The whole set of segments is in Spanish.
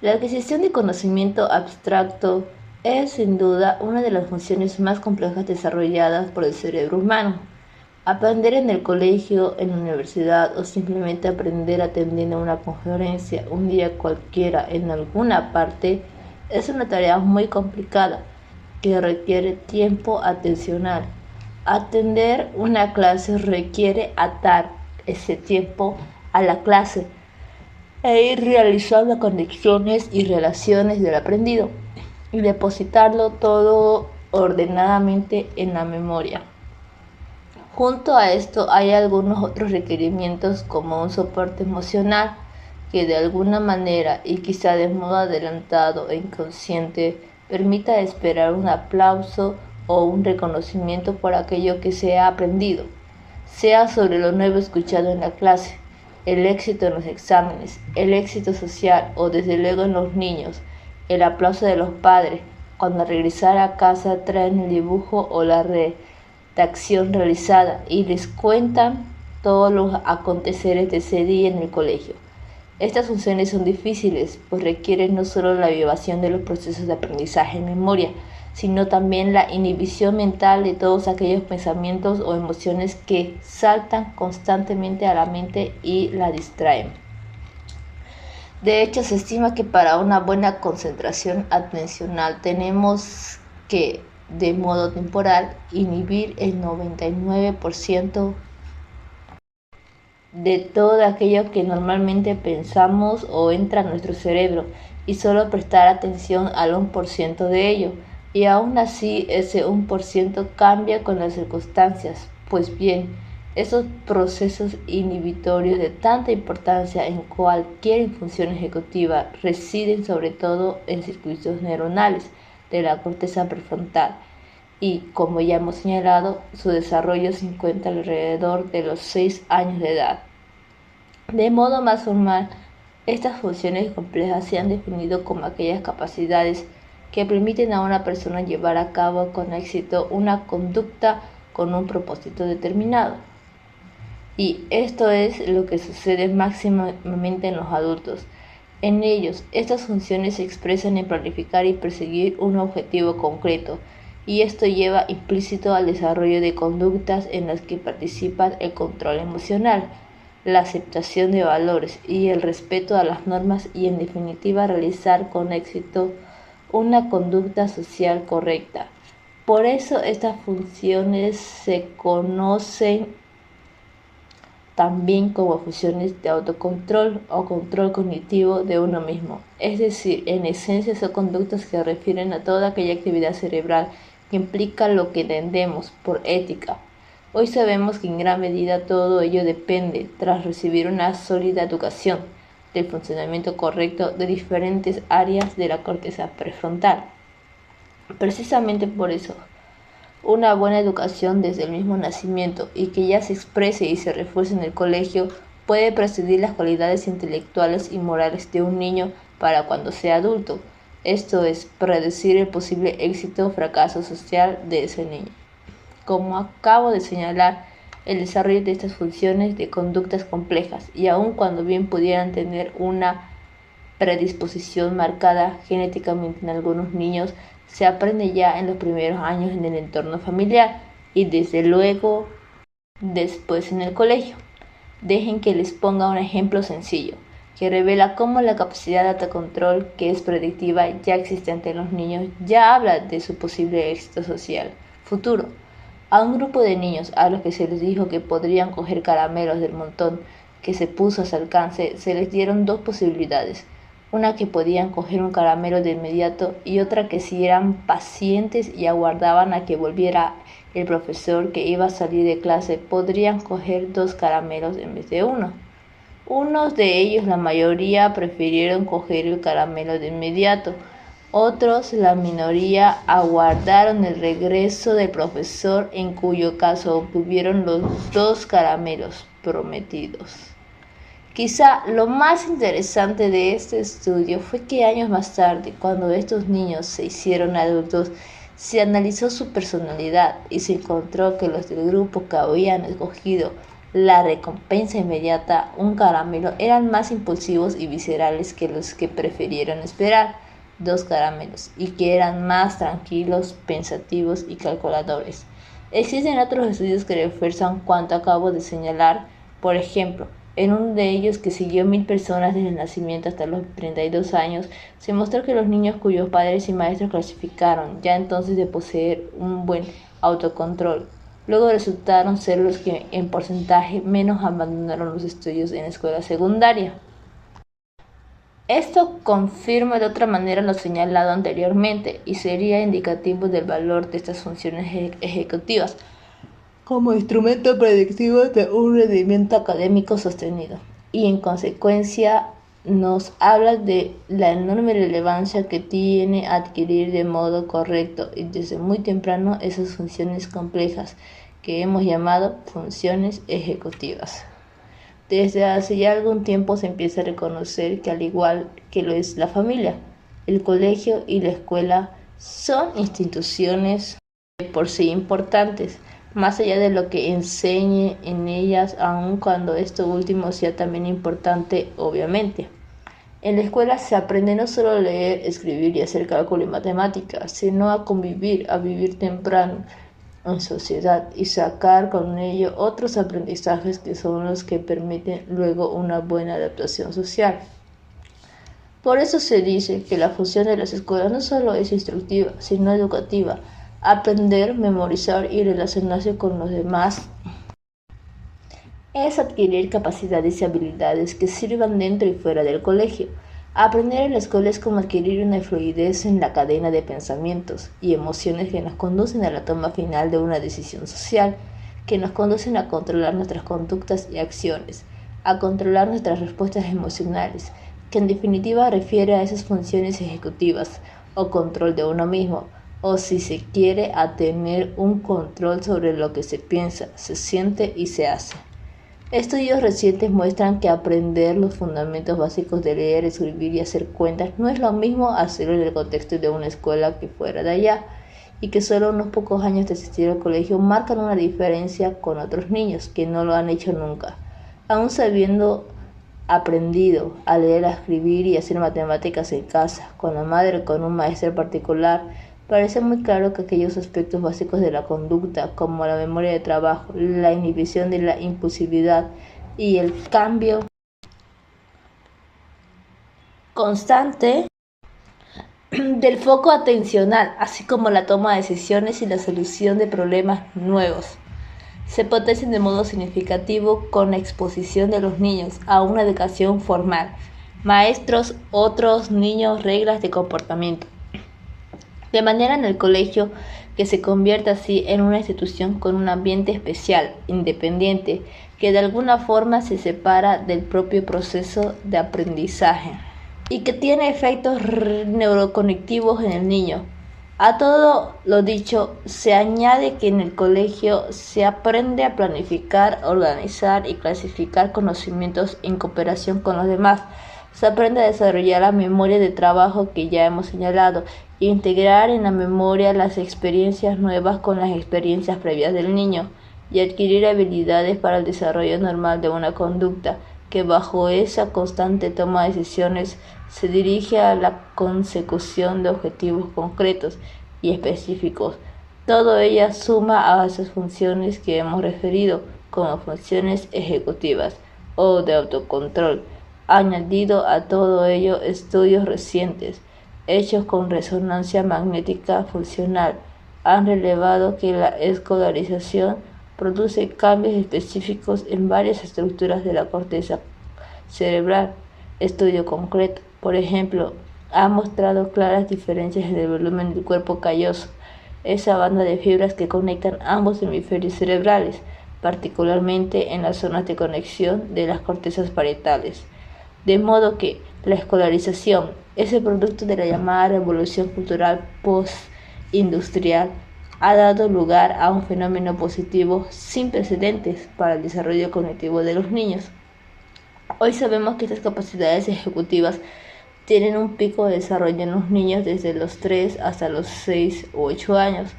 La adquisición de conocimiento abstracto es sin duda una de las funciones más complejas desarrolladas por el cerebro humano. Aprender en el colegio, en la universidad o simplemente aprender atendiendo a una conferencia un día cualquiera en alguna parte es una tarea muy complicada que requiere tiempo atencional. Atender una clase requiere atar ese tiempo a la clase e ir realizando conexiones y relaciones del aprendido y depositarlo todo ordenadamente en la memoria. Junto a esto hay algunos otros requerimientos como un soporte emocional que de alguna manera y quizá de modo adelantado e inconsciente permita esperar un aplauso o un reconocimiento por aquello que se ha aprendido, sea sobre lo nuevo escuchado en la clase, el éxito en los exámenes, el éxito social o desde luego en los niños, el aplauso de los padres cuando al regresar a casa traen el dibujo o la redacción realizada y les cuentan todos los aconteceres de ese día en el colegio. Estas funciones son difíciles, pues requieren no solo la avivación de los procesos de aprendizaje en memoria, sino también la inhibición mental de todos aquellos pensamientos o emociones que saltan constantemente a la mente y la distraen. De hecho, se estima que para una buena concentración atencional tenemos que, de modo temporal, inhibir el 99% de todo aquello que normalmente pensamos o entra a nuestro cerebro y solo prestar atención al 1% de ello. Y aún así ese 1% cambia con las circunstancias. Pues bien, esos procesos inhibitorios de tanta importancia en cualquier función ejecutiva residen sobre todo en circuitos neuronales de la corteza prefrontal y, como ya hemos señalado, su desarrollo se encuentra alrededor de los 6 años de edad. De modo más formal, estas funciones complejas se han definido como aquellas capacidades que permiten a una persona llevar a cabo con éxito una conducta con un propósito determinado. Y esto es lo que sucede máximamente en los adultos. En ellos, estas funciones se expresan en planificar y perseguir un objetivo concreto, y esto lleva implícito al desarrollo de conductas en las que participan el control emocional, la aceptación de valores y el respeto a las normas y, en definitiva, realizar con éxito una conducta social correcta. Por eso estas funciones se conocen también como funciones de autocontrol o control cognitivo de uno mismo. Es decir, en esencia son conductas que refieren a toda aquella actividad cerebral que implica lo que entendemos por ética. Hoy sabemos que en gran medida todo ello depende, tras recibir una sólida educación, del funcionamiento correcto de diferentes áreas de la corteza prefrontal. Precisamente por eso, una buena educación desde el mismo nacimiento y que ya se exprese y se refuerce en el colegio puede presidir las cualidades intelectuales y morales de un niño para cuando sea adulto, esto es, predecir el posible éxito o fracaso social de ese niño. Como acabo de señalar, el desarrollo de estas funciones de conductas complejas, y aun cuando bien pudieran tener una predisposición marcada genéticamente en algunos niños, se aprende ya en los primeros años en el entorno familiar y desde luego después en el colegio. Dejen que les ponga un ejemplo sencillo que revela cómo la capacidad de autocontrol, que es predictiva, ya existente en los niños, ya habla de su posible éxito social futuro. A un grupo de niños a los que se les dijo que podrían coger caramelos del montón que se puso a su alcance, se les dieron dos posibilidades: una que podían coger un caramelo de inmediato y otra que, si eran pacientes y aguardaban a que volviera el profesor que iba a salir de clase, podrían coger 2 caramelos en vez de uno. Unos de ellos, la mayoría, prefirieron coger el caramelo de inmediato. Otros, la minoría, aguardaron el regreso del profesor, en cuyo caso obtuvieron los 2 caramelos prometidos. Quizá lo más interesante de este estudio fue que años más tarde, cuando estos niños se hicieron adultos, se analizó su personalidad y se encontró que los del grupo que habían escogido la recompensa inmediata, un caramelo, eran más impulsivos y viscerales que los que prefirieron esperar, 2 caramelos, y que eran más tranquilos, pensativos y calculadores. Existen otros estudios que refuerzan cuanto acabo de señalar. Por ejemplo, en uno de ellos, que siguió 1000 personas desde el nacimiento hasta los 32 años, se mostró que los niños cuyos padres y maestros clasificaron ya entonces de poseer un buen autocontrol, luego resultaron ser los que en porcentaje menos abandonaron los estudios en la escuela secundaria. Esto confirma de otra manera lo señalado anteriormente y sería indicativo del valor de estas funciones ejecutivas como instrumento predictivo de un rendimiento académico sostenido, y en consecuencia nos habla de la enorme relevancia que tiene adquirir de modo correcto y desde muy temprano esas funciones complejas que hemos llamado funciones ejecutivas. Desde hace ya algún tiempo se empieza a reconocer que, al igual que lo es la familia, el colegio y la escuela son instituciones por sí importantes, más allá de lo que enseñe en ellas, aun cuando esto último sea también importante, obviamente. En la escuela se aprende no solo a leer, escribir y hacer cálculo y matemáticas, sino a convivir, a vivir temprano en sociedad y sacar con ello otros aprendizajes que son los que permiten luego una buena adaptación social. Por eso se dice que la función de las escuelas no solo es instructiva, sino educativa. Aprender, memorizar y relacionarse con los demás es adquirir capacidades y habilidades que sirvan dentro y fuera del colegio. Aprender en la escuela es como adquirir una fluidez en la cadena de pensamientos y emociones que nos conducen a la toma final de una decisión social, que nos conducen a controlar nuestras conductas y acciones, a controlar nuestras respuestas emocionales, que en definitiva refiere a esas funciones ejecutivas o control de uno mismo, o si se quiere, a tener un control sobre lo que se piensa, se siente y se hace. Estudios recientes muestran que aprender los fundamentos básicos de leer, escribir y hacer cuentas no es lo mismo hacerlo en el contexto de una escuela que fuera de allá, y que solo unos pocos años de asistir al colegio marcan una diferencia con otros niños que no lo han hecho nunca, aún sabiendo aprendido a leer, a escribir y hacer matemáticas en casa, con la madre o con un maestro particular. Parece muy claro que aquellos aspectos básicos de la conducta, como la memoria de trabajo, la inhibición de la impulsividad y el cambio constante del foco atencional, así como la toma de decisiones y la solución de problemas nuevos, se potencian de modo significativo con la exposición de los niños a una educación formal, maestros, otros niños, reglas de comportamiento. De manera en el colegio que se convierte así en una institución con un ambiente especial, independiente, que de alguna forma se separa del propio proceso de aprendizaje y que tiene efectos neuroconectivos en el niño. A todo lo dicho, se añade que en el colegio se aprende a planificar, organizar y clasificar conocimientos en cooperación con los demás. Se aprende a desarrollar la memoria de trabajo que ya hemos señalado, e integrar en la memoria las experiencias nuevas con las experiencias previas del niño, y adquirir habilidades para el desarrollo normal de una conducta que bajo esa constante toma de decisiones se dirige a la consecución de objetivos concretos y específicos. Todo ello suma a esas funciones que hemos referido como funciones ejecutivas o de autocontrol. Añadido a todo ello estudios recientes, hechos con resonancia magnética funcional, han revelado que la escolarización produce cambios específicos en varias estructuras de la corteza cerebral. Estudio concreto, por ejemplo, ha mostrado claras diferencias en el volumen del cuerpo calloso, esa banda de fibras que conectan ambos hemisferios cerebrales, particularmente en las zonas de conexión de las cortezas parietales. De modo que la escolarización es el producto de la llamada revolución cultural post-industrial, ha dado lugar a un fenómeno positivo sin precedentes para el desarrollo cognitivo de los niños. Hoy sabemos que estas capacidades ejecutivas tienen un pico de desarrollo en los niños desde los 3 hasta los 6 u 8 años,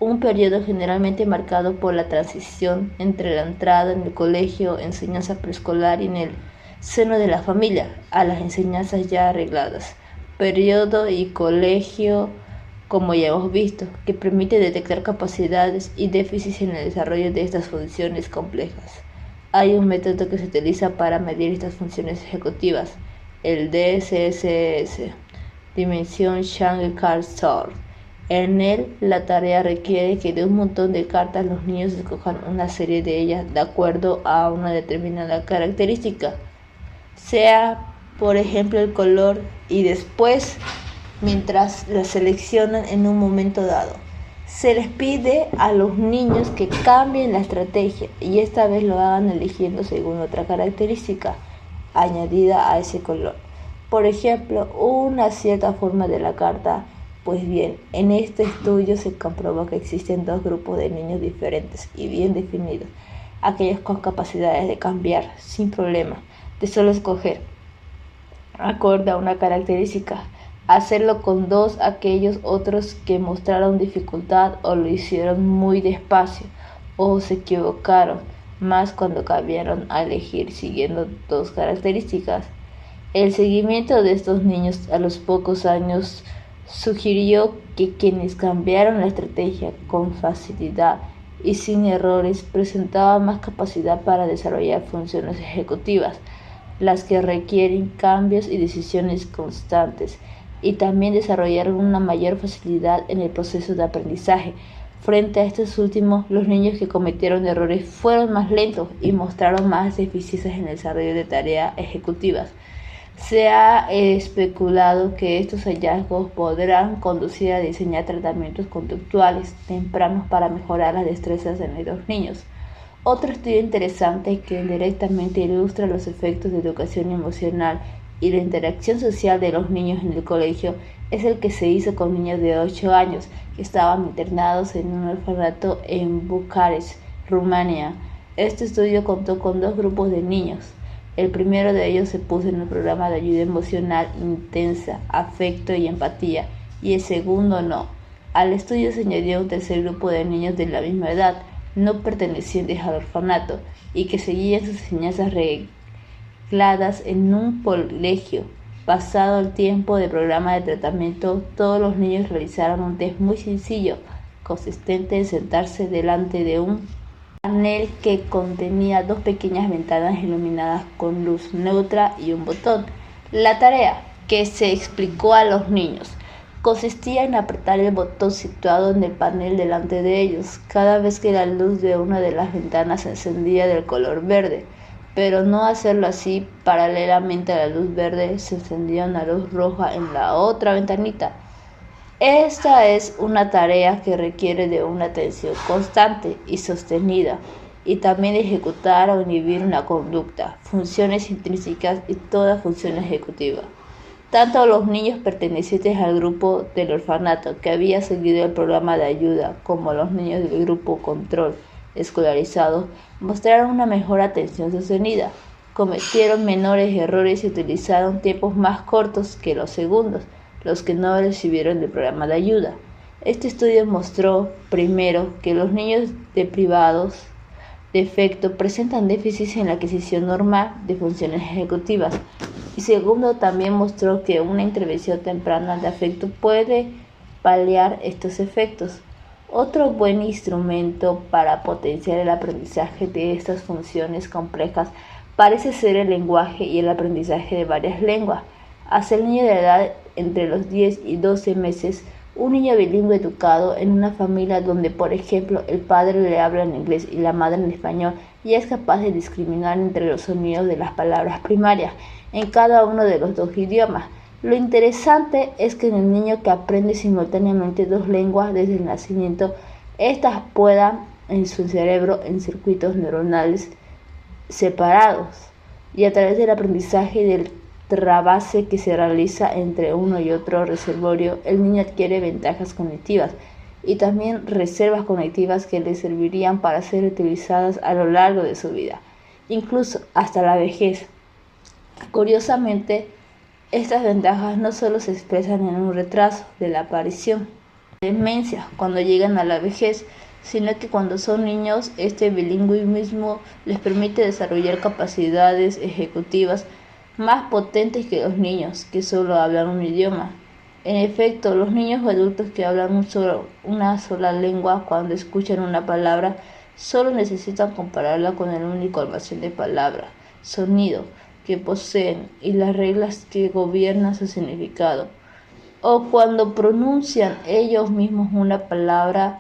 un periodo generalmente marcado por la transición entre la entrada en el colegio, enseñanza preescolar y en el seno de la familia, a las enseñanzas ya arregladas. Periodo y colegio, como ya hemos visto, que permite detectar capacidades y déficits en el desarrollo de estas funciones complejas. Hay un método que se utiliza para medir estas funciones ejecutivas, el DSSS, Dimension Shanghai Card Sort. En él, la tarea requiere que de un montón de cartas los niños escojan una serie de ellas de acuerdo a una determinada característica, sea por ejemplo el color, y después, mientras las seleccionan en un momento dado, se les pide a los niños que cambien la estrategia y esta vez lo hagan eligiendo según otra característica añadida a ese color. Por ejemplo, una cierta forma de la carta. Pues bien, en este estudio se comprobó que existen dos grupos de niños diferentes y bien definidos: aquellos con capacidades de cambiar sin problema, de solo escoger acorde a una característica, hacerlo con dos, aquellos otros que mostraron dificultad o lo hicieron muy despacio o se equivocaron más cuando cambiaron a elegir siguiendo dos características. El seguimiento de estos niños a los pocos años sugirió que quienes cambiaron la estrategia con facilidad y sin errores presentaban más capacidad para desarrollar funciones ejecutivas, las que requieren cambios y decisiones constantes, y también desarrollaron una mayor facilidad en el proceso de aprendizaje. Frente a estos últimos, los niños que cometieron errores fueron más lentos y mostraron más deficiencias en el desarrollo de tareas ejecutivas. Se ha especulado que estos hallazgos podrán conducir a diseñar tratamientos conductuales tempranos para mejorar las destrezas en los niños. Otro estudio interesante que directamente ilustra los efectos de educación emocional y la interacción social de los niños en el colegio es el que se hizo con niños de 8 años que estaban internados en un orfanato en Bucarest, Rumania. Este estudio contó con dos grupos de niños. El primero de ellos se puso en el programa de ayuda emocional intensa, afecto y empatía, y el segundo no. Al estudio se añadió un tercer grupo de niños de la misma edad, no pertenecientes al orfanato, y que seguían sus enseñanzas regladas en un colegio. Pasado el tiempo del programa de tratamiento, todos los niños realizaron un test muy sencillo, consistente en sentarse delante de un panel que contenía dos pequeñas ventanas iluminadas con luz neutra y un botón. La tarea que se explicó a los niños consistía en apretar el botón situado en el panel delante de ellos cada vez que la luz de una de las ventanas se encendía del color verde, pero no hacerlo así. Paralelamente a la luz verde se encendía una luz roja en la otra ventanita. Esta es una tarea que requiere de una atención constante y sostenida, y también de ejecutar o inhibir una conducta, funciones intrínsecas y toda función ejecutiva. Tanto los niños pertenecientes al grupo del orfanato que había seguido el programa de ayuda como los niños del grupo control escolarizado mostraron una mejor atención sostenida, cometieron menores errores y utilizaron tiempos más cortos que los segundos, los que no recibieron el programa de ayuda. Este estudio mostró, primero, que los niños privados de afecto presentan déficits en la adquisición normal de funciones ejecutivas, y segundo, también mostró que una intervención temprana de afecto puede paliar estos efectos. Otro buen instrumento para potenciar el aprendizaje de estas funciones complejas parece ser el lenguaje y el aprendizaje de varias lenguas. Hacia el niño de edad entre los 10 y 12 meses, un niño bilingüe educado en una familia donde, por ejemplo, el padre le habla en inglés y la madre en español, ya es capaz de discriminar entre los sonidos de las palabras primarias en cada uno de los dos idiomas. Lo interesante es que en el niño que aprende simultáneamente dos lenguas desde el nacimiento, estas puedan en su cerebro en circuitos neuronales separados, y a través del aprendizaje del trasvase que se realiza entre uno y otro reservorio, el niño adquiere ventajas cognitivas y también reservas cognitivas que le servirían para ser utilizadas a lo largo de su vida, incluso hasta la vejez. Curiosamente, estas ventajas no solo se expresan en un retraso de la aparición demencia cuando llegan a la vejez, sino que cuando son niños este bilingüismo les permite desarrollar capacidades ejecutivas más potentes que los niños que solo hablan un idioma. En efecto, los niños o adultos que hablan una sola lengua cuando escuchan una palabra solo necesitan compararla con el único almacén de palabras, sonido que poseen y las reglas que gobiernan su significado. O cuando pronuncian ellos mismos una palabra,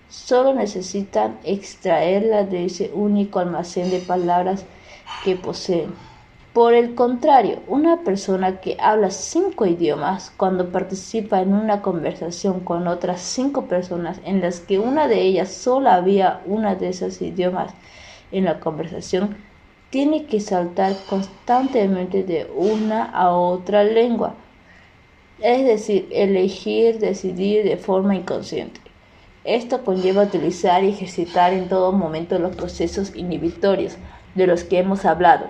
solo necesitan extraerla de ese único almacén de palabras que poseen. Por el contrario, una persona que habla 5 idiomas, cuando participa en una conversación con otras 5 personas en las que una de ellas solo había una de esos idiomas en la conversación, tiene que saltar constantemente de una a otra lengua, es decir, elegir, decidir de forma inconsciente. Esto conlleva utilizar y ejercitar en todo momento los procesos inhibitorios de los que hemos hablado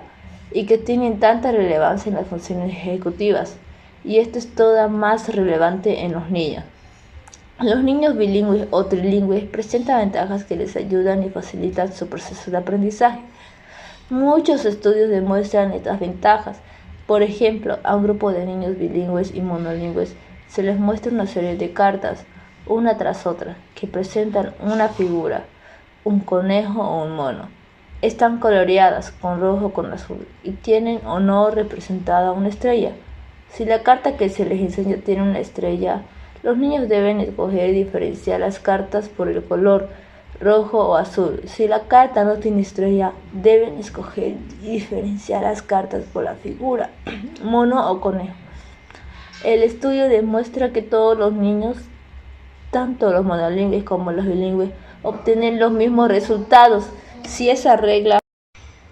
y que tienen tanta relevancia en las funciones ejecutivas, y esto es toda más relevante en los niños. Los niños bilingües o trilingües presentan ventajas que les ayudan y facilitan su proceso de aprendizaje. Muchos estudios demuestran estas ventajas. Por ejemplo, a un grupo de niños bilingües y monolingües se les muestra una serie de cartas, una tras otra, que presentan una figura, un conejo o un mono. Están coloreadas con rojo o con azul y tienen o no representada una estrella. Si la carta que se les enseña tiene una estrella, los niños deben escoger y diferenciar las cartas por el color, rojo o azul. Si la carta no tiene estrella, deben escoger y diferenciar las cartas por la figura, mono o conejo. El estudio demuestra que todos los niños, tanto los monolingües como los bilingües, obtienen los mismos resultados si esa regla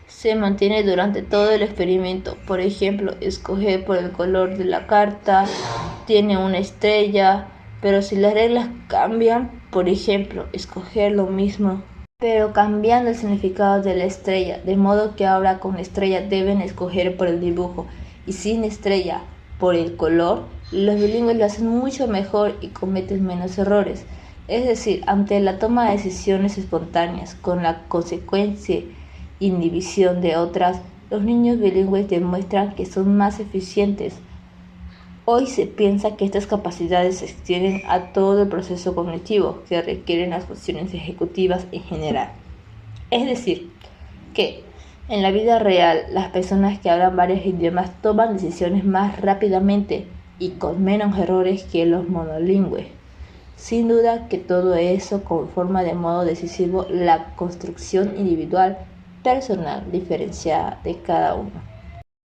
se mantiene durante todo el experimento. Por ejemplo, escoger por el color de la carta tiene una estrella, pero si las reglas cambian, por ejemplo, escoger lo mismo, pero cambiando el significado de la estrella, de modo que ahora con estrella deben escoger por el dibujo y sin estrella por el color, los bilingües lo hacen mucho mejor y cometen menos errores. Es decir, ante la toma de decisiones espontáneas con la consecuencia inhibición de otras, los niños bilingües demuestran que son más eficientes. Hoy se piensa que estas capacidades se extienden a todo el proceso cognitivo que requieren las funciones ejecutivas en general. Es decir, que en la vida real las personas que hablan varios idiomas toman decisiones más rápidamente y con menos errores que los monolingües. Sin duda que todo eso conforma de modo decisivo la construcción individual, personal, diferenciada de cada uno.